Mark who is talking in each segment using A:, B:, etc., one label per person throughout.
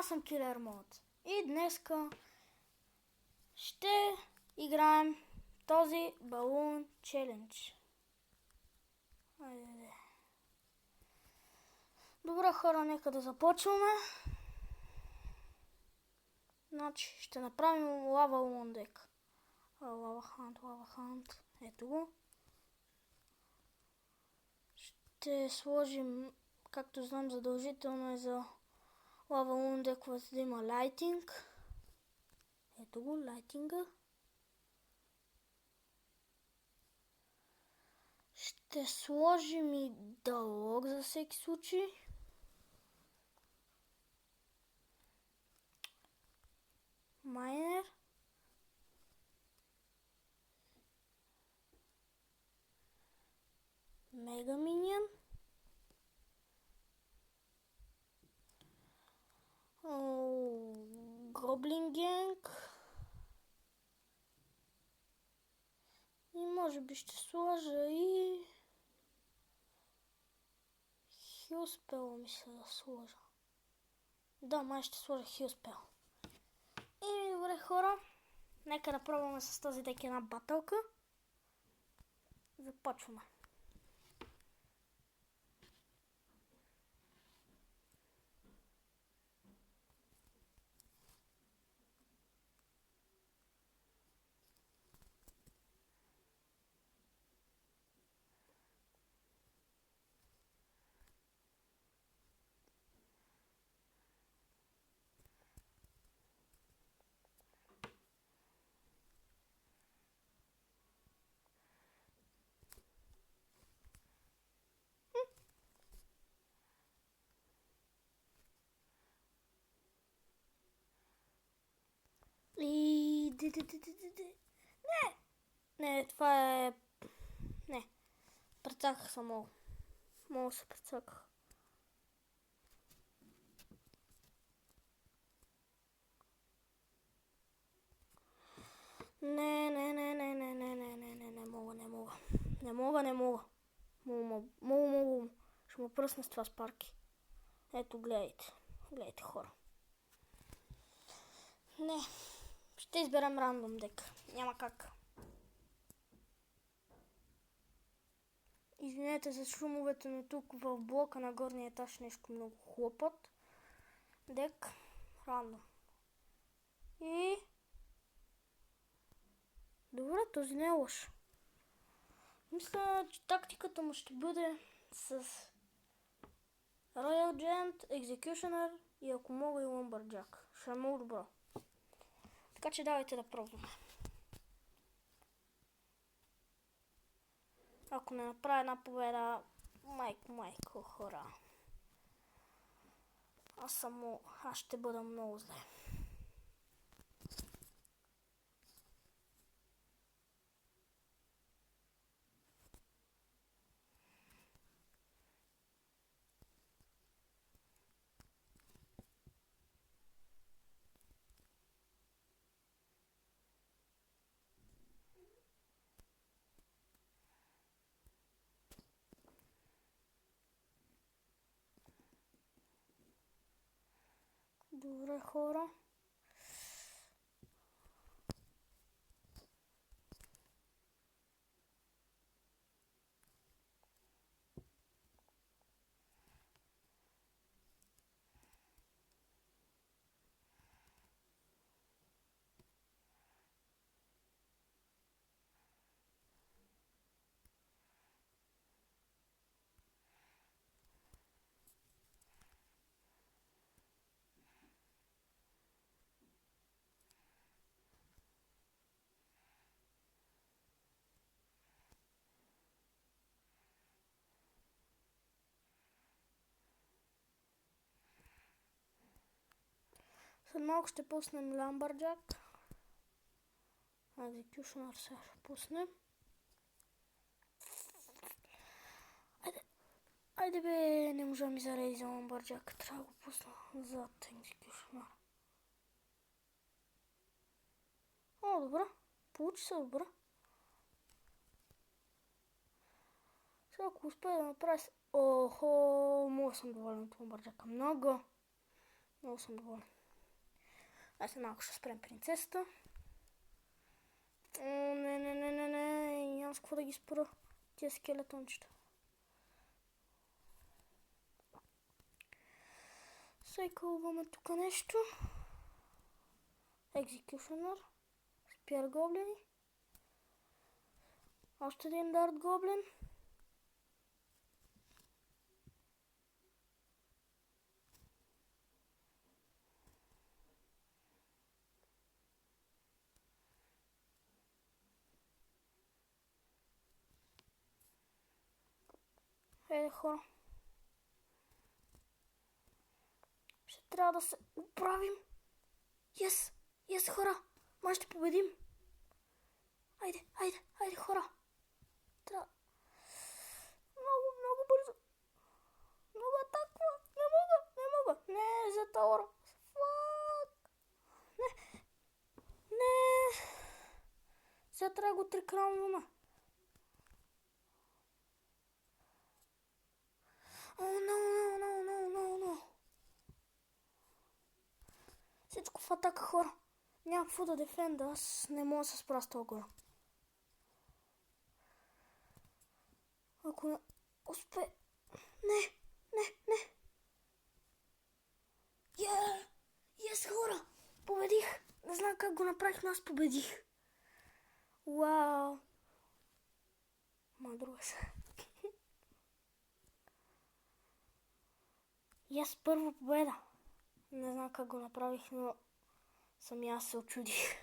A: Аз съм Killer Mode и днеска ще играем този балун челендж. Айде. Добре хора, нека да започваме. Значи ще направим лава лундек. Лава хант. Ето го. Ще сложим, както знам, задължително е за лава лундек да има лайтинг. Ето го, лайтинга. Ще сложим и диалог за всеки случай. Майнер. Мега миньон. Гоблин генг. И може би ще сложа и хилспел, мисля да сложа. Да, май ще сложа хилспел. И добре хора, нека да пробваме с този дек една батълка. Започваме. И... Не, това е... Не. Прецаках съм много. Много се прецаках. Не мога. Мога. Ще му пръсна с това спарки. Ето, гледайте. Гледайте хора. Не. Ще изберем рандом дек. Няма как. Извинете за шумовете, но тук в блока на горния етаж нещо много хлопот. Дек. Рандом. И... Добре, този не е лош. Мисля, че тактиката му ще бъде с Royal Giant, Executioner и ако мога и Lumberjack. Ще е много добро. Така че давайте да пробваме. Ако не направя една победа, майко хора. Аз ще бъда много зле. Добре хора. След малко ще пуснем Lumberjack. Executioner сега ще пуснем. Айде бе, не можа ми зареди за Lumberjack. Трябва да го пусна зад Executioner. О, добре. Получи се добре. Сега ако успея да направя... Охо, мога съм доволен от Lumberjack. Много. Много съм доволен. Аз малко ще спрем принцесата. Не, нямам с какво да ги спра тия скелетончета. Сайкълваме тук нещо. Екзекюшенър. Спяр гоблини. Още един дарт гоблин. Хайде, хора. Ще трябва да се оправим. Yes, хора. Може ще победим. Айде, хора. Трябва. Много бързо. Много атаква. Не мога. Не, за Таура. Фак. Не. Сега трябва да го трикранваме. О, no. Всичко в атака, хора. Няма какво да дефенда. Аз не мога да се справя с това горе. Ако не успе... Не. Yes, хора. Победих. Не знам как го направих, но аз победих. Вау. Друга се. Yes, първа победа. Не знам как го направих, но сами аз се очудих.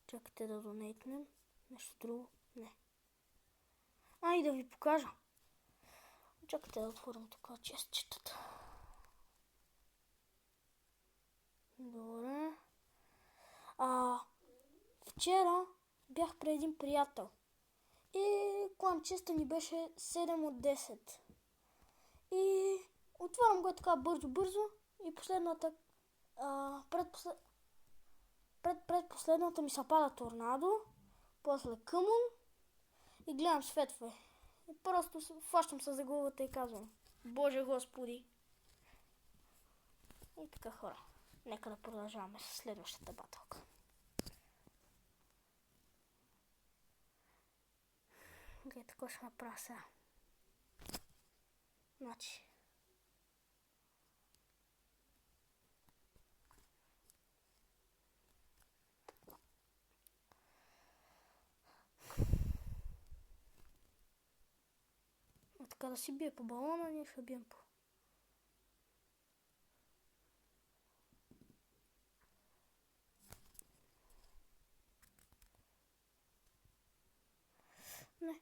A: Чакайте да донейтнем. Нещо друго? Не. И да ви покажа. Чакайте да отворим тук честчетата. Добре. Вчера бях при един приятел. И клан честа ми беше 7 от 10. И отварям го така бързо. И последната... предпоследната ми се пада торнадо. После къмън. И гледам светве. И просто фащам се за главата и казвам: Боже Господи! И така, хора. Нека да продължаваме с следващата батълка. Гледай, така ще направя сега. Значи. Така да си бие по балона, ние ще бием по... Не.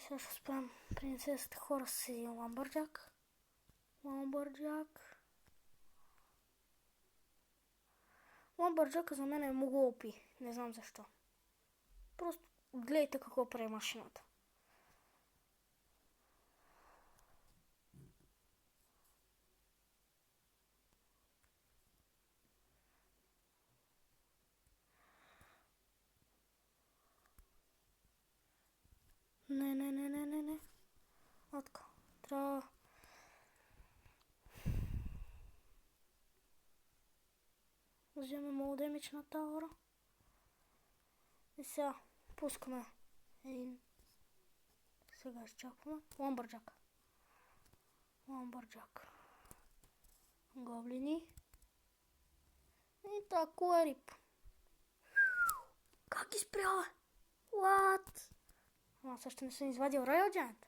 A: Сега ще спрям принцесата, хора, с един ламбърджак. Ламбърджака за мен е много опи. Не знам защо. Просто гледайте какво прави машината. Не. Отка. Трябва... Вземем много демидж на Таура. И сега пускаме един... Сега изчакваме. Ламбърджак. Гоблини. И тако е рип. Как изпрява? What? Аз още не съм извадил Royal Giant.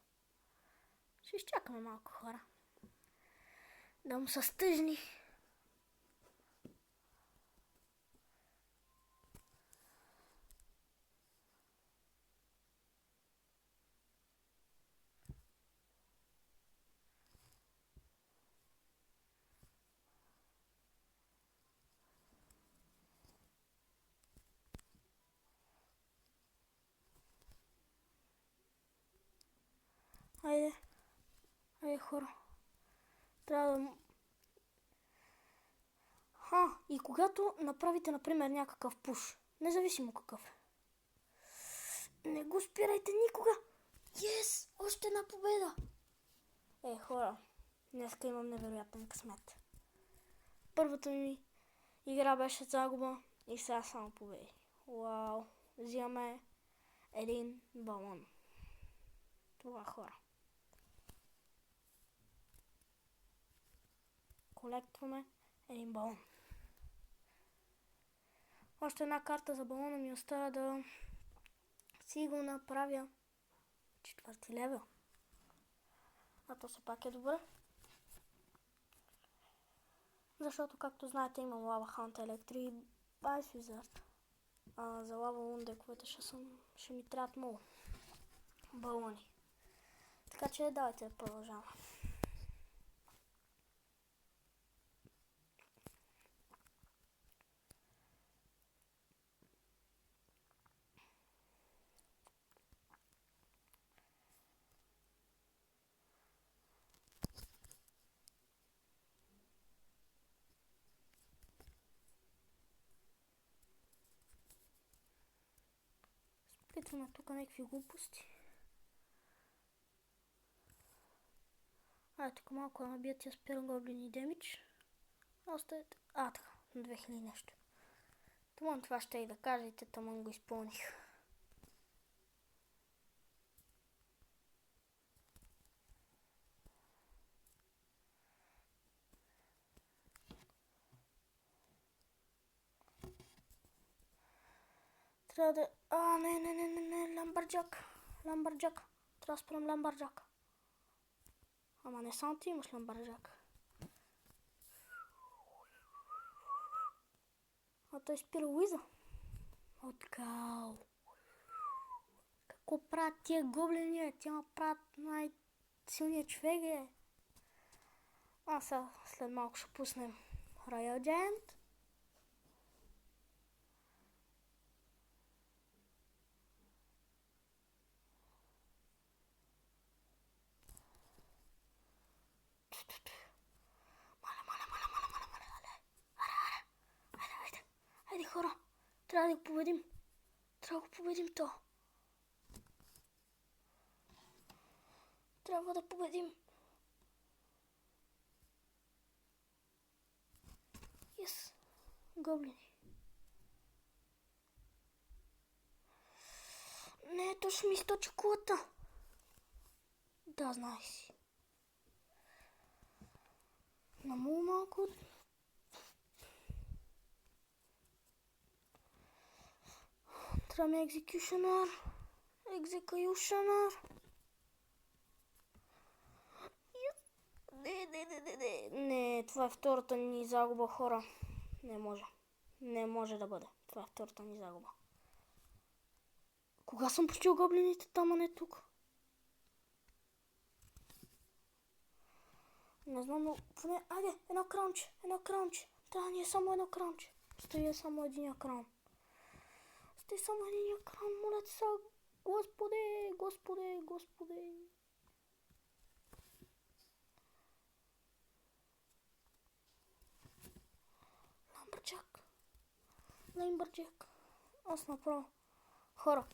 A: Ще изчакаме малко, хора. Да му са стъжни. Айде, хора. Трябва да... И когато направите, например, някакъв пуш, независимо какъв, Не го спирайте никога! Yes! Още една победа! Хора, днеска имам невероятен късмет. Първата ми игра беше загуба и сега само победи. Вау! Взимаме един балон. Това хора. Колектваме един балон. Още една карта за балона ми остава да си го направя 4 левел. А то все пак е добре. Защото, както знаете, имам лава ханта електри и Ice Wizard. За лава лундековете ще ми трябват много балони. Така че давайте да продължаваме. Спитваме тук някакви глупости. Тук малко да набия тия спира гоблини демидж. Оставете. Така, на 2000 нещо. Тъмън това ще и да кажете, тъмън го изпълних. Трябва да... не, ламбърджак. Трябва да спрем ламбърджак. Ама не само ти имаш ламбърджак. Той спира Уиза. Откал. Какво правят тия гоблини? Тя правят най-силният човек. Сега след малко ще пуснем Royal Giant. Хайде хора, трябва да го победим. То. Трябва да победим. Yes. Гоблини. Не, то ще ми източи кулата. Да, знай си. Намало малко. Трябва ми екзекюшенър. Не, това е втората ни загуба, хора. Не може да бъде. Това е втората ни загуба. Кога съм пустил гоблините там, а не тук? Не знам, но поне... Айде, едно краунче. Трябва ни е само едно краунче. Стои само един краун. Моля те са. Господи. Ламбърджак. Аз направо. Хора.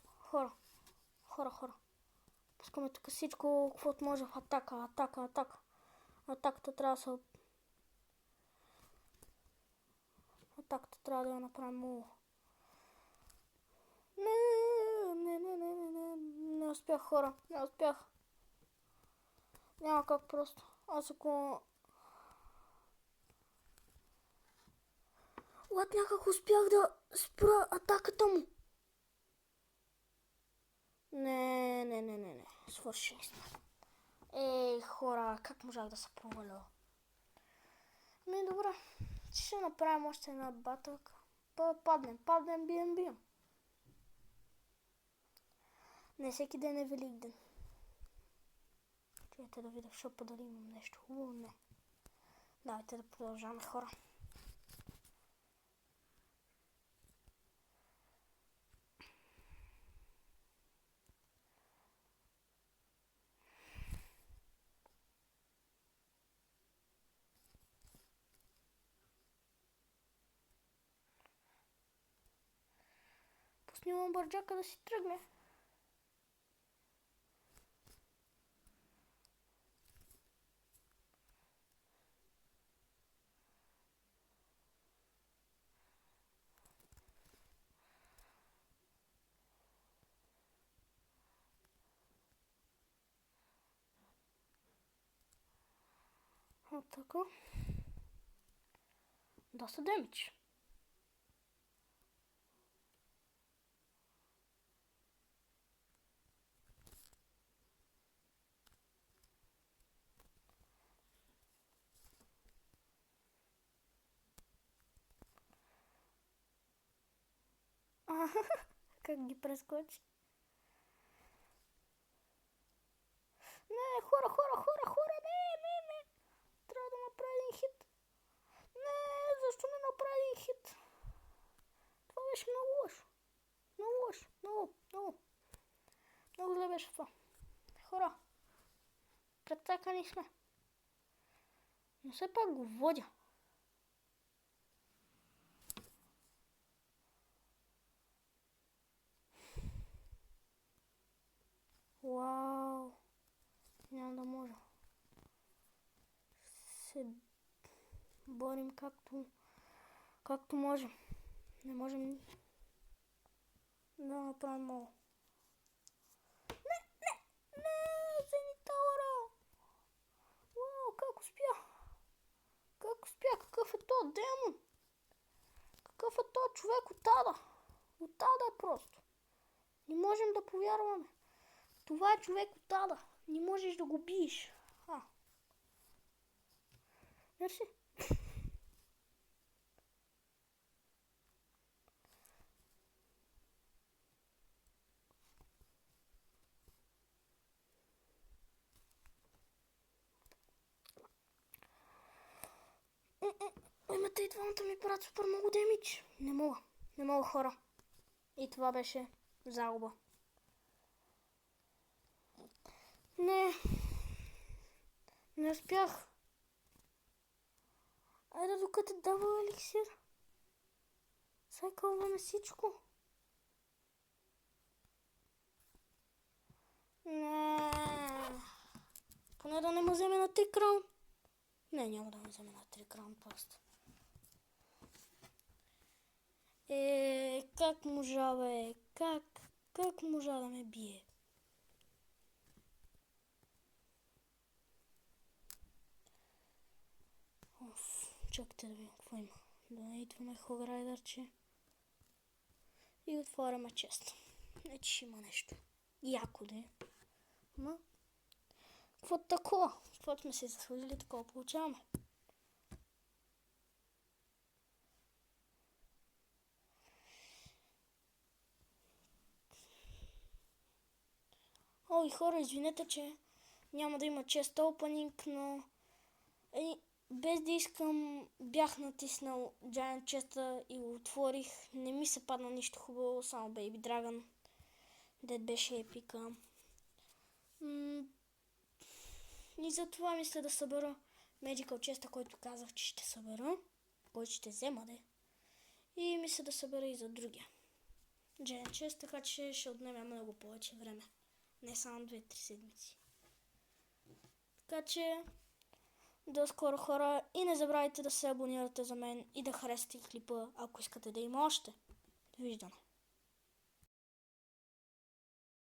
A: Пускаме тук всичко, каквото може в атака. Атаката трябва да се... Атаката трябва да я направим много. Не успях, хора. Няма как просто. Аз ако... някак успях да спра атаката му. Не. Свършили сме. Хора, как можах да се проваля? Добре. Ще направим още една батълка. Паднем, бием. Не всеки ден е Велик ден. Чуйте да видя в шопа дали имам нещо хубаво. Не. Давайте да продължаваме, хора. Пусни ламбърджака да си тръгне. така. Доста демидж. Как ги прескочи. Не, хора, не. Трябва да направи един хит. Не, защо не направи един хит? Това беше много лошо. Много зле беше това. Хора, прецакани сме. Но все пак го водя. Вау. Няма да може. Се борим както можем. Не можем да направим много. Не, Зенитаура! Вау, как успя? Какъв е то демон? Какъв е то човек от ада? От ада е просто. Не можем да повярваме. Това е човек от ада. Не можеш да го биеш. Мерси. Имате и двамата ми правят супер много демидж. Не мога хора. И това беше загуба. Не успях. Айде докато дава еликсир. Сайкълваме всичко. Не. Поне да не ме вземе на 3 краун. Не, няма да ме вземе на 3 краун просто. Как можа, бе? Как можа да ме бие? Чакайте да видим какво има. Донейтваме Хограйдърче. И отваряме чест. Не, че има нещо. Яко да е. Ма? Какво такова? Какво сме се заслужили, такова получаваме. Ой, хора, извинете, че няма да има чест опенинг, но без да искам бях натиснал Giant Chest и го отворих. Не ми се падна нищо хубаво, само Baby Dragon. Дед беше епика. И затова мисля да събера Magical Chest, който казах, че ще събера. Който ще взема, де. И мисля да събера и за другия Giant Chest, така че ще отнеме много повече време. Не само 2-3 седмици. Така че до скоро, хора, и не забравяйте да се абонирате за мен и да харесате клипа, ако искате да има още. Довиждане!